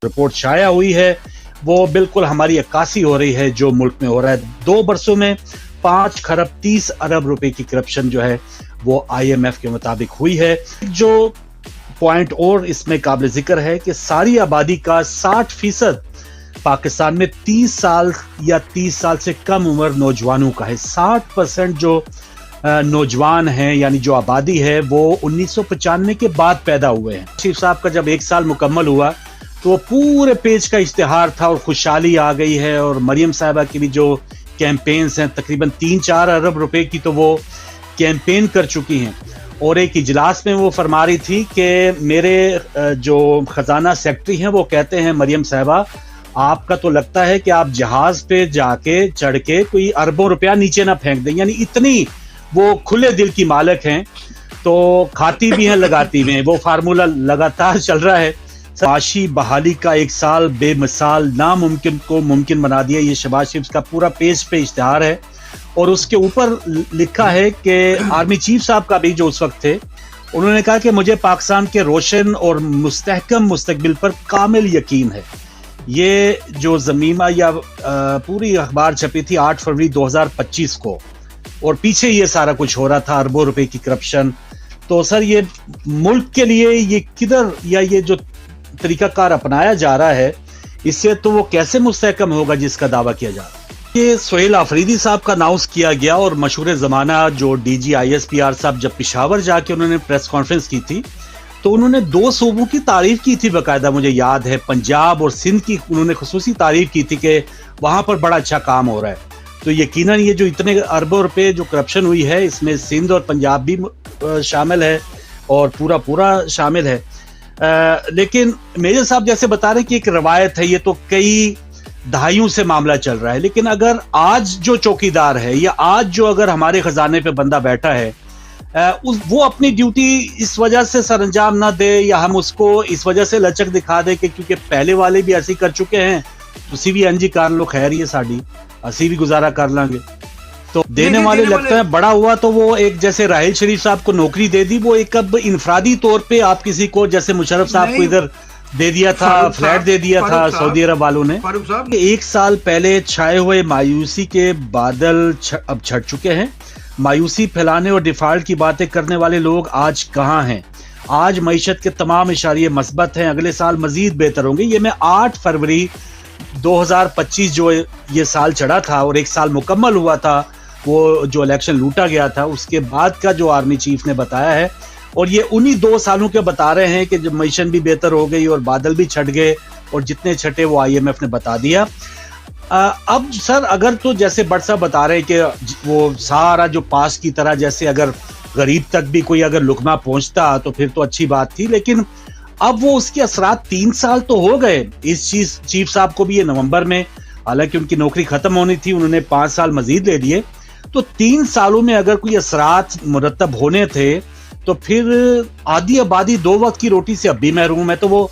Report शाया हुई है वो बिल्कुल हमारी अक्कासी हो रही है जो मुल्क में हो रहा है। 2 बरसों में 5 खरब 30 अरब रुपए की करप्शन जो है वो IMF के मुताबिक हुई है। जो पॉइंट और इसमें काबिल जिक्र है कि सारी आबादी का 60% पाकिस्तान में 30 साल या 30 साल से कम उम्र नौजवानों का है। 60% जो नौजवान हैं यानी जो आबादी है वो 1995 के बाद पैदा हुए हैं। चीफ साहब का जब 1 साल मुकम्मल हुआ तो वो पूरे पेज का इश्तिहार था और खुशहाली आ गई है। और मरियम साहिबा की भी जो कैंपेन्स हैं तकरीबन 3-4 अरब रुपए की तो वो कैंपेन कर चुकी हैं। और एक इजलास में वो फरमा रही थी कि मेरे जो खजाना सेक्रेटरी हैं वो कहते हैं मरियम साहिबा आपका तो लगता है कि आप जहाज पे जाके चढ़ के कोई अरबों रुपया नीचे ना फेंक दें, यानी इतनी वो खुले दिल की मालिक हैं। तो खाती भी हैं लगाती भी हैं, वो फार्मूला लगातार चल रहा है। माशी बहाली का 1 साल बेमिसाल नामुमकिन को मुमकिन बना दिया, ये शहबाज शरीफ का पूरा पेज पे इश्तिहार है। और उसके ऊपर लिखा है कि आर्मी चीफ साहब का भी जो उस वक्त थे उन्होंने कहा कि मुझे पाकिस्तान के रोशन और मुस्तहकम मुस्तकबिल पर कामिल यकीन है। ये जो ज़मीमा या पूरी अखबार छपी थी 8 फरवरी 2025 को और पीछे ये सारा कुछ हो रहा था, अरबों रुपए की करप्शन। तो सर ये मुल्क के लिए ये किधर या ये जो तरीकाकार अपनाया जा रहा है इससे तो वो कैसे मुस्तहकम होगा जिसका दावा किया जा रहा है। ये सोहेल आफरीदी साहब का अनाउंस किया गया और मशहूर ज़माना जो DG ISPR साहब जब पेशावर जाके उन्होंने प्रेस कॉन्फ्रेंस की थी तो उन्होंने 2 सूबों की तारीफ की थी बाकायदा, मुझे याद है पंजाब और सिंध की उन्होंने खुसूसी तारीफ की थी कि वहां पर बड़ा अच्छा काम हो रहा है। तो यकीनन ये जो इतने अरबों रुपए जो करप्शन हुई है इसमें सिंध और पंजाब भी शामिल है और पूरा शामिल है। लेकिन मेजर साहब जैसे बता रहे हैं कि एक रवायत है, ये तो कई दहाइयों से मामला चल रहा है। लेकिन अगर आज जो चौकीदार है या आज जो अगर हमारे खजाने पे बंदा बैठा है वो अपनी ड्यूटी इस वजह से सरअंजाम ना दे या हम उसको इस वजह से लचक दिखा दे कि क्योंकि पहले वाले भी ऐसे कर चुके हैं तुसी भी अंजी कार लो खैर ये साड़ी असी भी गुजारा कर लांगे। तो देने वाले लगता है बड़ा हुआ तो वो एक जैसे राहिल शरीफ साहब को नौकरी दे दी, वो एक अब इनफरादी तौर पे आप किसी को जैसे मुशर्रफ साहब को इधर दे दिया था, फ्लैट दे दिया था सऊदी अरब वालों ने। 1 साल पहले छाए हुए मायूसी के बादल अब छट चुके हैं। मायूसी फैलाने और डिफॉल्ट की बातें करने वाले लोग आज कहाँ हैं? आज मईशत के तमाम इशारे मस्बत हैं, अगले साल मजीद बेहतर होंगे। ये मैं 8 फरवरी 2025 जो ये साल चढ़ा था और 1 साल मुकम्मल हुआ था, वो जो इलेक्शन लूटा गया था उसके बाद का जो आर्मी चीफ ने बताया है। और ये उन्हीं 2 सालों के बता रहे हैं कि जब मईशत भी बेहतर हो गई और बादल भी छट गए और जितने छटे वो IMF ने बता दिया। अब सर अगर तो जैसे बट साहब बता रहे हैं कि वो सारा जो पास की तरह जैसे अगर गरीब तक भी कोई अगर लुकमा पहुंचता तो फिर तो अच्छी बात थी, लेकिन अब वो उसके असरात 3 साल तो हो गए। इस चीफ साहब को भी ये नवंबर में, हालांकि उनकी नौकरी खत्म होनी थी, उन्होंने 5 साल मजीद ले लिए। तो 3 सालों में अगर कोई असरात मुरतब होने थे तो फिर आधी आबादी 2 वक्त की रोटी से अब भी महरूम है। तो वो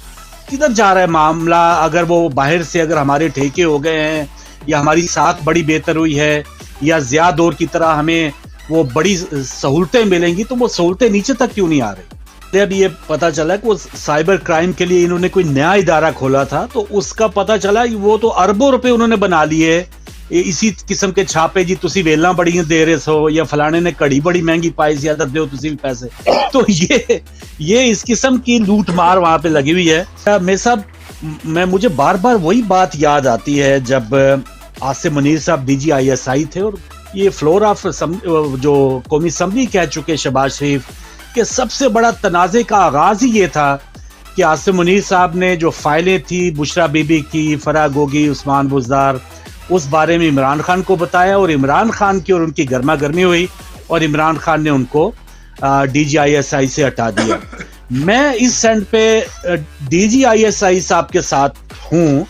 किधर जा रहा है मामला? अगर वो बाहर से अगर हमारे ठेके हो गए हैं या हमारी साख बड़ी बेहतर हुई है या ज़िया दौर की तरह हमें वो बड़ी सहूलतें मिलेंगी तो वो सहूलतें नीचे तक क्यों नहीं आ रही? अब ये पता चला कि वो साइबर क्राइम के लिए इन्होंने कोई नया इदारा खोला था तो उसका पता चला वो तो अरबों रुपए उन्होंने बना लिए। इसी किस्म के छापे जी तुसी वेला बड़ी दे रहे हो या फलाने ने कड़ी बड़ी महंगी पाई ज्यादा दो तुसी भी पैसे। तो ये इस किस्म की लूट मार वहां पे लगी हुई है। मेरे साहब मुझे बार बार वही बात याद आती है जब आसिम मुनीर साहब DG ISI थे और ये फ्लोर ऑफ जो कौमी असम्बली कह चुके शहबाज शरीफ कि सबसे बड़ा तनाज़े का आगाज ही ये था कि आसिम मुनीर साहब ने जो फाइलें थी बुशरा बीबी की, फराह गोगी, उस्मान बुज़दार, उस बारे में इमरान खान को बताया और इमरान खान की और उनकी गर्मा गर्मी हुई और इमरान खान ने उनको DG ISI से हटा दिया। मैं इस सेंड पे DG ISI साहब के साथ हूँ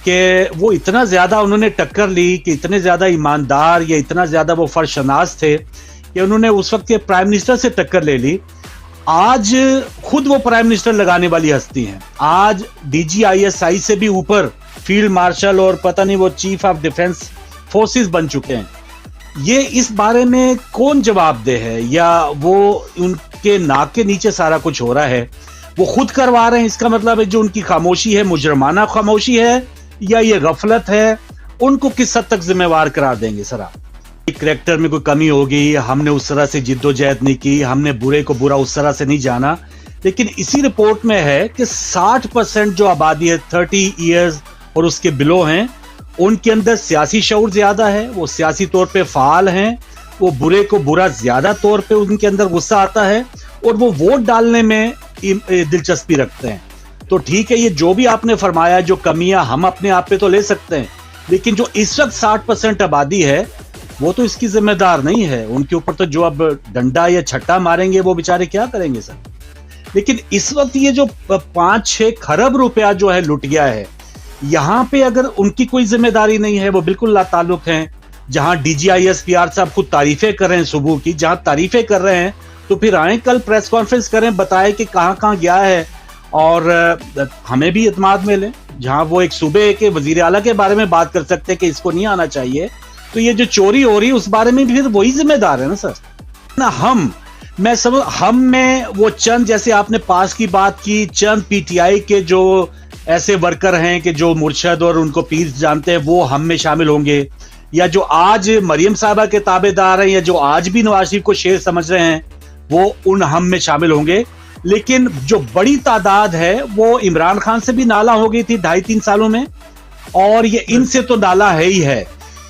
कि वो इतना ज़्यादा उन्होंने टक्कर ली कि इतने ज़्यादा ईमानदार या इतना ज़्यादा वो फर्शनास थे कि उन्होंने उस वक्त के प्राइम मिनिस्टर से टक्कर ले ली। आज खुद वो प्राइम मिनिस्टर लगाने वाली हस्ती हैं। आज DG ISI से भी ऊपर फील्ड मार्शल और पता नहीं वो चीफ ऑफ डिफेंस फोर्सेस बन चुके हैं। ये इस बारे में कौन जवाबदेह है या वो उनके नाक के नीचे सारा कुछ हो रहा है? वो खुद करवा रहे हैं, इसका मतलब है जो उनकी खामोशी है मुजरमाना खामोशी है या ये गफलत है, उनको किस हद तक जिम्मेवार करार देंगे सर आप? करैक्टर में कोई कमी होगी, हमने उस तरह से जिद्दोजहद नहीं की, हमने बुरे को बुरा उस तरह से नहीं जाना, लेकिन इसी रिपोर्ट में है कि 60% जो आबादी है 30 इयर्स और उसके बिलो हैं, उनके अंदर सियासी शऊर ज्यादा है, वो सियासी तौर पे फाल हैं, वो बुरे को बुरा ज्यादा तौर पे उनके अंदर गुस्सा आता है और वो वोट डालने में दिलचस्पी रखते हैं। तो ठीक है, ये जो भी आपने फरमाया, जो कमियां हम अपने आप पे तो ले सकते हैं, लेकिन जो इस वक्त 60% आबादी है वो तो इसकी जिम्मेदार नहीं है। उनके ऊपर तो जो अब डंडा या छट्टा मारेंगे वो बेचारे क्या करेंगे सर? लेकिन इस वक्त ये जो 5-6 खरब रुपया जो है लुट गया है, यहां पे अगर उनकी कोई जिम्मेदारी नहीं है, वो बिल्कुल लाताल्लुक हैं। जहां DGISPR साहब खुद तारीफें कर रहे हैं सुबह की, जहां तारीफें कर रहे हैं, तो फिर आए कल प्रेस कॉन्फ्रेंस करें, बताएं कि कहां कहां गया है और हमें भी इत्मीनान मिले। जहां वो एक सूबे के वजीर आला के बारे में बात कर सकते हैं कि इसको नहीं आना चाहिए, तो ये जो चोरी हो रही है उस बारे में भी फिर वही जिम्मेदार है ना सर। ना हम में वो चंद, जैसे आपने पास की बात की, चंद PTI के जो ऐसे वर्कर हैं कि जो मुर्शद और उनको पीर जानते हैं, वो हम में शामिल होंगे, या जो आज मरियम साहबा के ताबेदार हैं, या जो आज भी नवाज शरीफ को शेर समझ रहे हैं, वो उन हम में शामिल होंगे। लेकिन जो बड़ी तादाद है वो इमरान खान से भी नाला हो गई थी 2.5-3 सालों में, और ये इनसे तो नाला है ही है।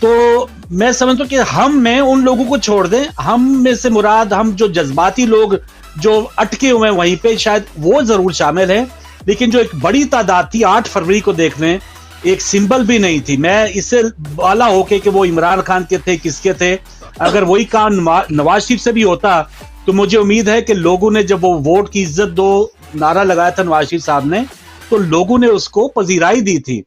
तो मैं समझता हूं कि हम में उन लोगों को छोड़ दें, हम में से मुराद हम जो जज्बाती लोग जो अटके हुए हैं वहीं पे शायद वो जरूर शामिल हैं, लेकिन जो एक बड़ी तादाद थी 8 फरवरी को देख लें, एक सिंबल भी नहीं थी। मैं इससे वाला होके कि वो इमरान खान के थे किसके थे, अगर वही काम नवाज शरीफ से भी होता तो मुझे उम्मीद है कि लोगों ने जब वो वोट की इज्जत दो नारा लगाया था नवाज शरीफ साहब ने, तो लोगों ने उसको पजीराई दी थी।